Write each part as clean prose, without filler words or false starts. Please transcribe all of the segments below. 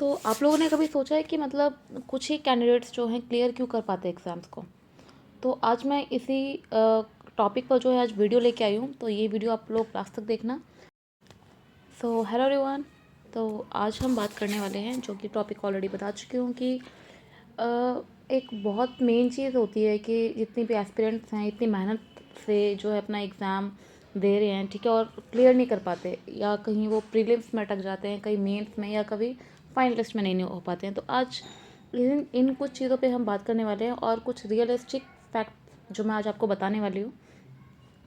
तो आप लोगों ने कभी सोचा है कि मतलब कुछ ही कैंडिडेट्स जो हैं क्लियर क्यों कर पाते हैं एग्ज़ाम्स को। तो आज मैं इसी टॉपिक पर जो है आज वीडियो लेके आई हूँ, तो ये वीडियो आप लोग लास्ट तक देखना। So hello everyone. तो आज हम बात करने वाले हैं, जो कि टॉपिक ऑलरेडी बता चुकी हूँ कि एक बहुत मेन चीज़ होती है कि जितनी भी एस्पिरेंट्स हैं इतनी मेहनत से जो है अपना एग्ज़ाम दे रहे हैं, ठीक है, और क्लियर नहीं कर पाते, या कहीं वो प्रीलिम्स में अटक जाते हैं, कहीं मेंस में, या कभी फाइनलिस्ट में नहीं हो पाते हैं। तो आज इन कुछ चीज़ों पे हम बात करने वाले हैं और कुछ रियलिस्टिक फैक्ट जो मैं आज आपको बताने वाली हूँ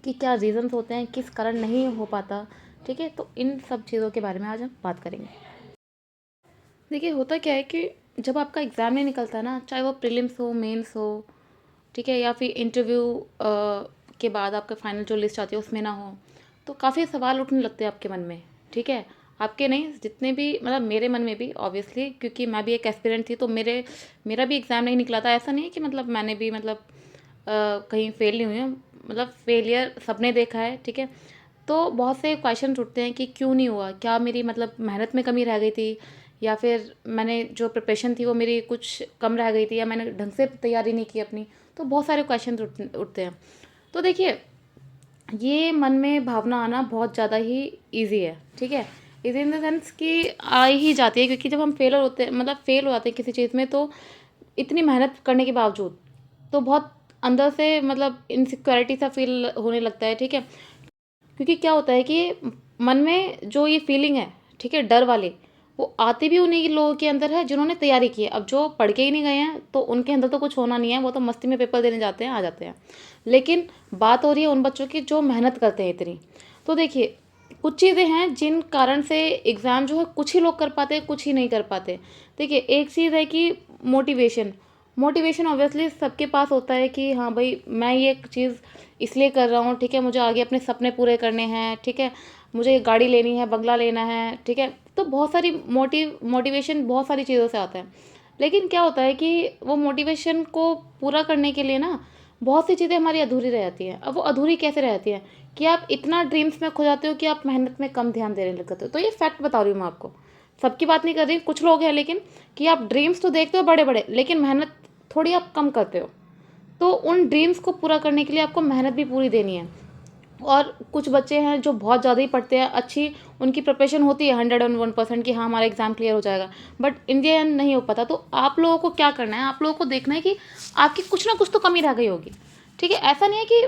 कि क्या रीज़न्स होते हैं, किस कारण नहीं हो पाता, ठीक है। तो इन सब चीज़ों के बारे में आज हम बात करेंगे। देखिए, होता क्या है कि जब आपका एग्ज़ाम नहीं निकलता ना, चाहे वो प्रीलिम्स हो, मेंस हो, ठीक है, या फिर इंटरव्यू के बाद आपका फाइनल जो लिस्ट आती है उसमें ना हो, तो काफ़ी सवाल उठने लगते हैं आपके मन में, ठीक है। आपके नहीं, जितने भी, मतलब मेरे मन में भी ऑब्वियसली, क्योंकि मैं भी एक एस्पिरेंट थी, तो मेरा भी एग्ज़ाम नहीं निकला था। ऐसा नहीं है कि मतलब मैंने भी मतलब कहीं फेल नहीं हुई हूँ, मतलब फेलियर सबने देखा है, ठीक है। तो बहुत से क्वेश्चन उठते हैं कि क्यों नहीं हुआ, क्या मेरी मतलब मेहनत में कमी रह गई थी, या फिर मैंने जो प्रिपरेशन थी वो मेरी कुछ कम रह गई थी, या मैंने ढंग से तैयारी नहीं की अपनी। तो बहुत सारे क्वेश्चन उठते हैं। तो देखिए, ये मन में भावना आना बहुत ज़्यादा ही ईजी है, ठीक है। इजी इन द सेंस कि आ ही जाती है, क्योंकि जब हम फेल होते हैं, मतलब फेल हो जाते हैं किसी चीज़ में, तो इतनी मेहनत करने के बावजूद तो बहुत अंदर से मतलब इनसिक्योरिटी सा फील होने लगता है, ठीक है। क्योंकि क्या होता है कि मन में जो ये फीलिंग है, ठीक है, डर वाली, वो आती भी उन्हीं लोगों के अंदर है जिन्होंने तैयारी की है। अब जो पढ़ के ही नहीं गए हैं तो उनके अंदर तो कुछ होना नहीं है, वो तो मस्ती में पेपर देने जाते हैं, आ जाते हैं। लेकिन बात हो रही है उन बच्चों की जो मेहनत करते हैं इतनी। तो देखिए, कुछ चीज़ें हैं जिन कारण से एग्ज़ाम जो है कुछ ही लोग कर पाते हैं, कुछ ही नहीं कर पाते। देखिए, एक चीज़ है कि मोटिवेशन। मोटिवेशन ऑब्वियसली सबके पास होता है कि हाँ भाई, मैं ये चीज़ इसलिए कर रहा हूँ, ठीक है, मुझे आगे अपने सपने पूरे करने हैं, ठीक है, मुझे गाड़ी लेनी है, बंगला लेना है, ठीक है। तो बहुत सारी मोटिवेशन बहुत सारी चीज़ों से आता है। लेकिन क्या होता है कि वो मोटिवेशन को पूरा करने के लिए ना बहुत सी चीज़ें हमारी अधूरी रह जाती हैं। अब वो अधूरी कैसे रहती हैं कि आप इतना ड्रीम्स में खो जाते हो कि आप मेहनत में कम ध्यान देने लग जाते हो। तो ये फैक्ट बता रही हूँ मैं आपको, सबकी बात नहीं कर रही, कुछ लोग हैं लेकिन, कि आप ड्रीम्स तो देखते हो बड़े बड़े, लेकिन मेहनत थोड़ी आप कम करते हो। तो उन ड्रीम्स को पूरा करने के लिए आपको मेहनत भी पूरी देनी है। और कुछ बच्चे हैं जो बहुत ज़्यादा ही पढ़ते हैं, अच्छी उनकी प्रिपरेशन होती है 101% कि हाँ हमारा एग्ज़ाम क्लियर हो जाएगा, बट इन द एंड नहीं हो पाता। तो आप लोगों को क्या करना है, आप लोगों को देखना है कि आपकी कुछ ना कुछ तो कमी रह गई होगी, ठीक है। ऐसा नहीं है कि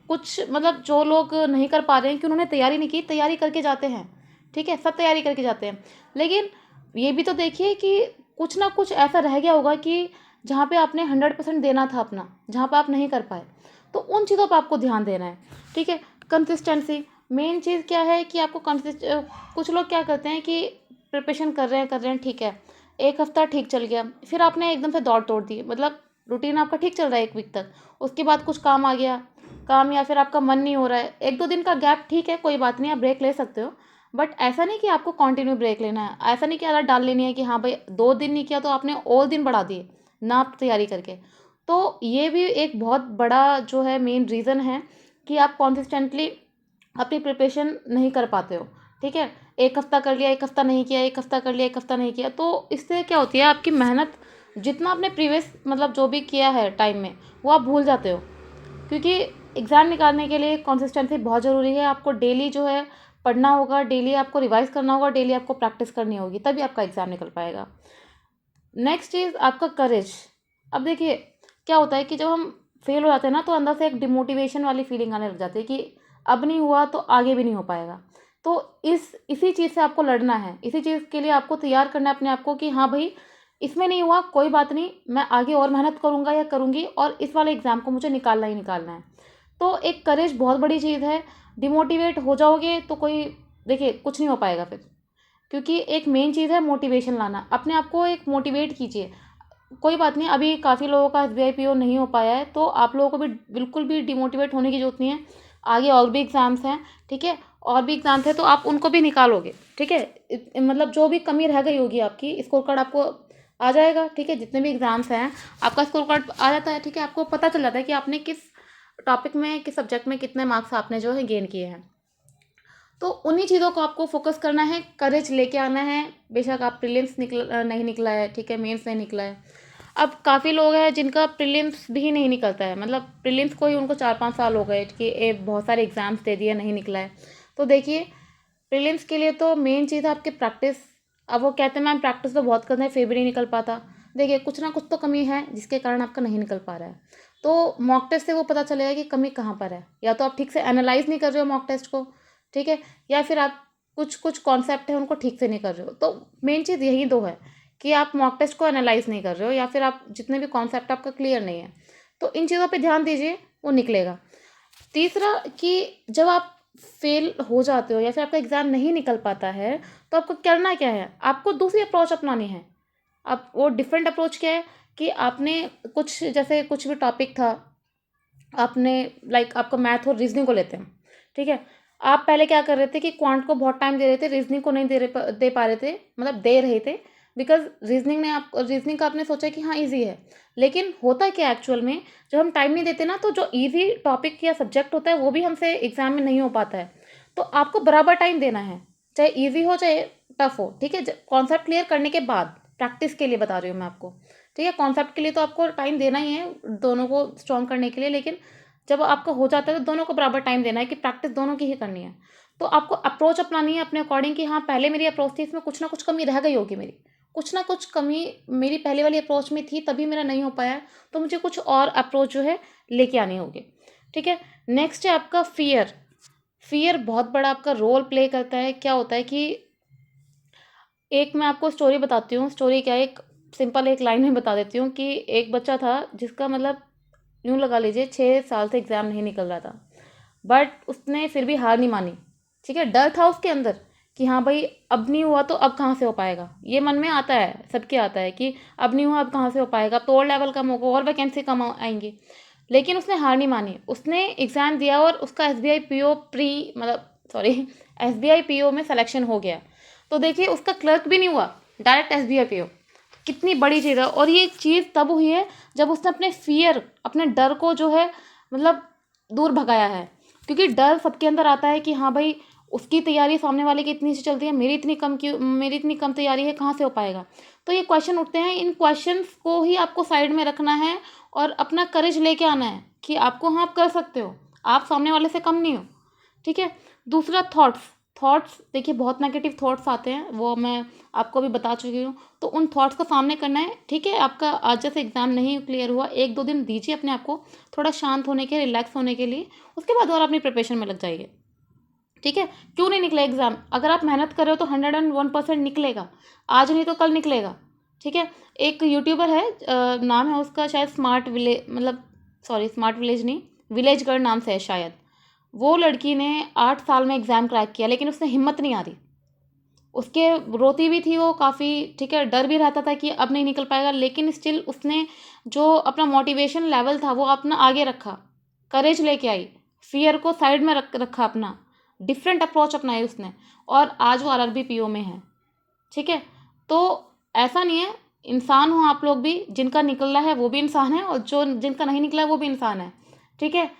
कुछ मतलब जो लोग नहीं कर पा रहे हैं कि उन्होंने तैयारी नहीं की, तैयारी करके जाते हैं, ठीक है, सब तैयारी करके जाते हैं। लेकिन ये भी तो देखिए कि कुछ ना कुछ ऐसा रह गया होगा कि जहाँ पे आपने 100% देना था अपना, जहाँ पे आप नहीं कर पाए। तो उन चीज़ों पे आपको ध्यान देना है, ठीक है। कंसिस्टेंसी मेन चीज़ क्या है कि आपको कुछ लोग क्या करते हैं कि प्रिपरेशन कर रहे हैं, ठीक है, एक हफ्ता ठीक चल गया, फिर आपने एकदम से दौड़ तोड़ दी, मतलब रूटीन आपका ठीक चल रहा है एक वीक तक, उसके बाद कुछ काम आ गया, काम, या फिर आपका मन नहीं हो रहा है, एक दो दिन का गैप ठीक है, कोई बात नहीं, आप ब्रेक ले सकते हो। बट ऐसा नहीं कि आपको कंटिन्यू ब्रेक लेना है, ऐसा नहीं कि आदत डाल लेनी है कि हाँ भाई 2 दिन नहीं किया तो आपने और दिन बढ़ा दिए ना आप तैयारी करके। तो ये भी एक बहुत बड़ा जो है मेन रीज़न है कि आप कॉन्सिस्टेंटली अपनी प्रिपरेशन नहीं कर पाते हो, ठीक है। एक हफ्ता कर लिया, एक हफ्ता नहीं किया, एक हफ्ता कर लिया, एक हफ्ता नहीं किया, तो इससे क्या होती है, आपकी मेहनत जितना आपने प्रीवियस मतलब जो भी किया है टाइम में, वो आप भूल जाते हो। क्योंकि एग्ज़ाम निकालने के लिए कंसिस्टेंसी बहुत ज़रूरी है। आपको डेली जो है पढ़ना होगा, डेली आपको रिवाइज़ करना होगा, डेली आपको प्रैक्टिस करनी होगी, तभी आपका एग्ज़ाम निकल पाएगा। नेक्स्ट चीज़ आपका करेज। अब देखिए, क्या होता है कि जब हम फेल हो जाते हैं ना, तो अंदर से एक डिमोटिवेशन वाली फीलिंग आने लग जाती है कि अब नहीं हुआ तो आगे भी नहीं हो पाएगा। तो इसी चीज़ से आपको लड़ना है, इसी चीज़ के लिए आपको तैयार करना है अपने आप को कि हाँ भाई, इसमें नहीं हुआ कोई बात नहीं, मैं आगे और मेहनत करूँगा या करूँगी, और इस वाले एग्ज़ाम को मुझे निकालना ही निकालना है। तो एक करेज बहुत बड़ी चीज़ है। डिमोटिवेट हो जाओगे तो कोई, देखिए, कुछ नहीं हो पाएगा फिर। क्योंकि एक मेन चीज़ है मोटिवेशन लाना, अपने आप को एक मोटिवेट कीजिए। कोई बात नहीं, अभी काफ़ी लोगों का एसबीआई पीओ नहीं हो पाया है, तो आप लोगों को भी बिल्कुल भी डिमोटिवेट होने की ज़रूरत नहीं है। आगे और भी एग्ज़ाम्स हैं, ठीक है, और भी एग्ज़ाम्स हैं, तो आप उनको भी निकालोगे, ठीक है। मतलब जो भी कमी रह गई होगी आपकी, स्कोर कार्ड आपको आ जाएगा, ठीक है। जितने भी एग्ज़ाम्स हैं आपका स्कोर कार्ड आ जाता है, ठीक है, आपको पता चल जाता है कि आपने किस टॉपिक में, किस सब्जेक्ट में कितने मार्क्स आपने जो है गेन किए हैं। तो उन्हीं चीज़ों को आपको फोकस करना है, करेज लेके आना है। बेशक आप प्रीलिम्स नहीं निकला है, ठीक है, मेंस नहीं निकला है। अब काफ़ी लोग हैं जिनका प्रीलिम्स भी नहीं निकलता है, मतलब प्रीलिम्स को ही उनको 4-5 साल हो गए कि बहुत सारे एग्ज़ाम्स दे दिए, नहीं निकला है। तो देखिए, प्रीलिम्स के लिए तो मेन चीज़ है आपकी प्रैक्टिस। अब वो कहते हैं मैम प्रैक्टिस तो बहुत करते हैं फिर भी नहीं निकल पाता। देखिए, कुछ ना कुछ तो कमी है जिसके कारण आपका नहीं निकल पा रहा है। तो मॉक टेस्ट से वो पता चलेगा कि कमी कहाँ पर है। या तो आप ठीक से एनालाइज नहीं कर रहे हो मॉक टेस्ट को, ठीक है, या फिर आप कुछ कुछ कॉन्सेप्ट है उनको ठीक से नहीं कर रहे हो। तो मेन चीज़ यही दो है कि आप मॉक टेस्ट को एनालाइज नहीं कर रहे हो या फिर आप जितने भी कॉन्सेप्ट आपका क्लियर नहीं है। तो इन चीज़ों पे ध्यान दीजिए, वो निकलेगा। तीसरा कि जब आप फेल हो जाते हो या फिर आपका एग्ज़ाम नहीं निकल पाता है, तो आपको करना क्या है? आपको दूसरी अप्रोच अपनानी है। अब वो डिफरेंट अप्रोच क्या है कि आपने कुछ, जैसे कुछ भी टॉपिक था, आपने लाइक आपका मैथ और रीजनिंग को लेते हैं, ठीक है। आप पहले क्या कर रहे थे कि क्वांट को बहुत टाइम दे रहे थे, रीजनिंग को नहीं दे पा रहे थे, मतलब दे रहे थे, बिकॉज रीजनिंग का आपने सोचा कि हाँ इजी है। लेकिन होता क्या एक्चुअल में, जब हम टाइम नहीं देते ना, तो जो इजी टॉपिक या सब्जेक्ट होता है वो भी हमसे एग्जाम में नहीं हो पाता है। तो आपको बराबर टाइम देना है, चाहे ईजी हो चाहे टफ हो, ठीक है। कॉन्सेप्ट क्लियर करने के बाद, प्रैक्टिस के लिए बता रही हूँ मैं आपको, ठीक है। कॉन्सेप्ट के लिए तो आपको टाइम देना ही है, दोनों को स्ट्रॉन्ग करने के लिए, लेकिन जब आपका हो जाता है तो दोनों को बराबर टाइम देना है कि प्रैक्टिस दोनों की ही करनी है। तो आपको अप्रोच अपनानी है अपने अकॉर्डिंग कि हाँ पहले मेरी अप्रोच थी, इसमें कुछ ना कुछ कमी रह गई होगी मेरी, कुछ ना कुछ कमी मेरी पहले वाली अप्रोच में थी तभी मेरा नहीं हो पाया, तो मुझे कुछ और अप्रोच जो है लेके आनी होगी, ठीक है। नेक्स्ट है आपका फियर। फियर बहुत बड़ा आपका रोल प्ले करता है। क्या होता है कि एक मैं आपको स्टोरी बताती हूँ। स्टोरी क्या है, एक सिंपल एक लाइन में बता देती हूँ कि एक बच्चा था जिसका मतलब यूँ लगा लीजिए 6 साल से एग्ज़ाम नहीं निकल रहा था, बट उसने फिर भी हार नहीं मानी, ठीक है। डर था उसके अंदर कि हाँ भाई अब नहीं हुआ तो अब कहाँ से हो पाएगा, ये मन में आता है, सबके आता है कि अब नहीं हुआ अब कहाँ से हो पाएगा, अब तो और लेवल कम होगा और वैकेंसी कम आएंगी। लेकिन उसने हार नहीं मानी, उसने एग्ज़ाम दिया और उसका एसबीआई पीओ प्री मतलब सॉरी एसबीआई पीओ में सिलेक्शन हो गया। तो देखिए उसका क्लर्क भी नहीं हुआ, डायरेक्ट एसबीआई पीओ। कितनी बड़ी चीज़ है। और ये चीज़ तब हुई है जब उसने अपने फियर, अपने डर को जो है मतलब दूर भगाया है। क्योंकि डर सबके अंदर आता है कि हाँ भाई उसकी तैयारी सामने वाले की इतनी सी चलती है, मेरी इतनी कम तैयारी है, कहाँ से हो पाएगा। तो ये क्वेश्चन उठते हैं, इन क्वेश्चंस को ही आपको साइड में रखना है और अपना करेज लेके आना है कि आपको हाँ आप कर सकते हो, आप सामने वाले से कम नहीं हो, ठीक है। दूसरा थॉट्स। थॉट्स देखिए बहुत नेगेटिव थॉट्स आते हैं, वो मैं आपको भी बता चुकी हूँ। तो उन थॉट्स का सामने करना है, ठीक है। आपका आज जैसे एग्जाम नहीं क्लियर हुआ, 1-2 दिन दीजिए अपने आप को थोड़ा शांत होने के, रिलैक्स होने के लिए, उसके बाद और अपनी प्रिपरेशन में लग जाइए, ठीक है। क्यों नहीं निकला एग्जाम, अगर आप मेहनत कर रहे हो तो 101% निकलेगा, आज नहीं तो कल निकलेगा, ठीक है। एक यूट्यूबर है, नाम है उसका शायद स्मार्ट विलेज, मतलब सॉरी स्मार्ट विलेज नहीं, विलेज गर्ल नाम से है शायद। वो लड़की ने 8 साल में एग्ज़ाम क्रैक किया, लेकिन उसने हिम्मत नहीं हारी। उसके रोती भी थी वो काफ़ी, ठीक है, डर भी रहता था कि अब नहीं निकल पाएगा, लेकिन स्टिल उसने जो अपना मोटिवेशन लेवल था वो अपना आगे रखा, करेज लेके आई, फियर को साइड में रखा अपना, डिफरेंट अप्रोच अपनाई उसने, और आज वो आरआरबी पीओ में है, ठीक है। तो ऐसा नहीं है, इंसान हो आप लोग भी, जिनका निकला है वो भी इंसान है और जो जिनका नहीं निकला है वो भी इंसान है, ठीक है।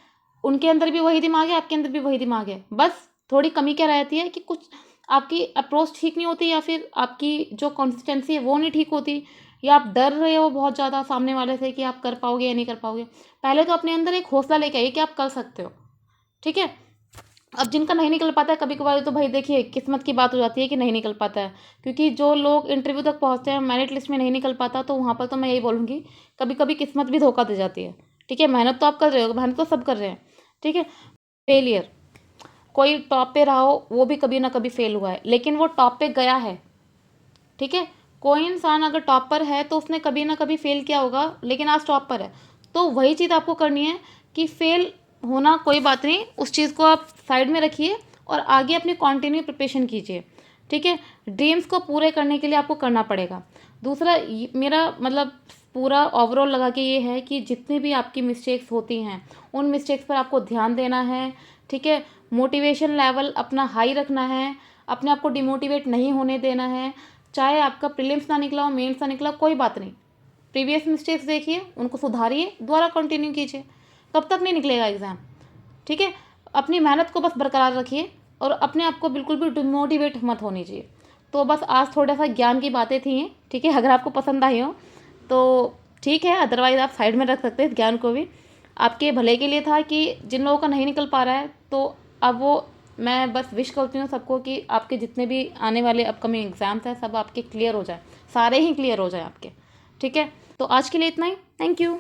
उनके अंदर भी वही दिमाग है, आपके अंदर भी वही दिमाग है, बस थोड़ी कमी क्या रहती है कि कुछ आपकी अप्रोच ठीक नहीं होती, या फिर आपकी जो कंसिस्टेंसी है वो नहीं ठीक होती, या आप डर रहे हो बहुत ज़्यादा सामने वाले से कि आप कर पाओगे या नहीं कर पाओगे। पहले तो अपने अंदर एक हौसला लेके आइए कि आप कर सकते हो, ठीक है। अब जिनका नहीं निकल पाता है कभी कभार, तो भाई देखिए किस्मत की बात हो जाती है कि नहीं निकल पाता है, क्योंकि जो लोग इंटरव्यू तक पहुंचते हैं, मेरिट लिस्ट में नहीं निकल पाता, तो वहाँ पर तो मैं यही बोलूँगी कभी कभी किस्मत भी धोखा दे जाती है, ठीक है। मेहनत तो आप कर रहे हो, मेहनत तो सब कर रहे हैं, ठीक है। फेलियर, कोई टॉप पे रहा हो वो भी कभी ना कभी फेल हुआ है, लेकिन वो टॉप पे गया है, ठीक है। कोई इंसान अगर टॉप पर है तो उसने कभी ना कभी फेल किया होगा, लेकिन आज टॉप पर है। तो वही चीज़ आपको करनी है कि फेल होना कोई बात नहीं, उस चीज़ को आप साइड में रखिए और आगे अपनी कंटिन्यू प्रिपरेशन कीजिए, ठीक है। ड्रीम्स को पूरे करने के लिए आपको करना पड़ेगा। दूसरा मेरा मतलब पूरा ओवरऑल लगा के ये है कि जितनी भी आपकी मिस्टेक्स होती हैं उन मिस्टेक्स पर आपको ध्यान देना है, ठीक है। मोटिवेशन लेवल अपना हाई रखना है, अपने आप को डिमोटिवेट नहीं होने देना है। चाहे आपका प्रीलिम्स ना निकला हो, मेंस ना निकला हो, कोई बात नहीं, प्रीवियस मिस्टेक्स देखिए, उनको सुधारिए, दोबारा कंटिन्यू कीजिए, कब तक नहीं निकलेगा एग्ज़ाम, ठीक है। अपनी मेहनत को बस बरकरार रखिए, और अपने आप को बिल्कुल भी डिमोटिवेट मत होनी चाहिए। तो बस आज थोड़ा सा ज्ञान की बातें थी हैं, ठीक है। अगर आपको पसंद आई हो तो ठीक है, अदरवाइज़ आप साइड में रख सकते हैं इस ज्ञान को भी। आपके भले के लिए था कि जिन लोगों का नहीं निकल पा रहा है, तो अब वो मैं बस विश करती हूँ सबको कि आपके जितने भी आने वाले अपकमिंग एग्ज़ाम्स हैं सब आपके क्लियर हो जाए, सारे ही क्लियर हो जाए आपके, ठीक है। तो आज के लिए इतना ही। Thank you.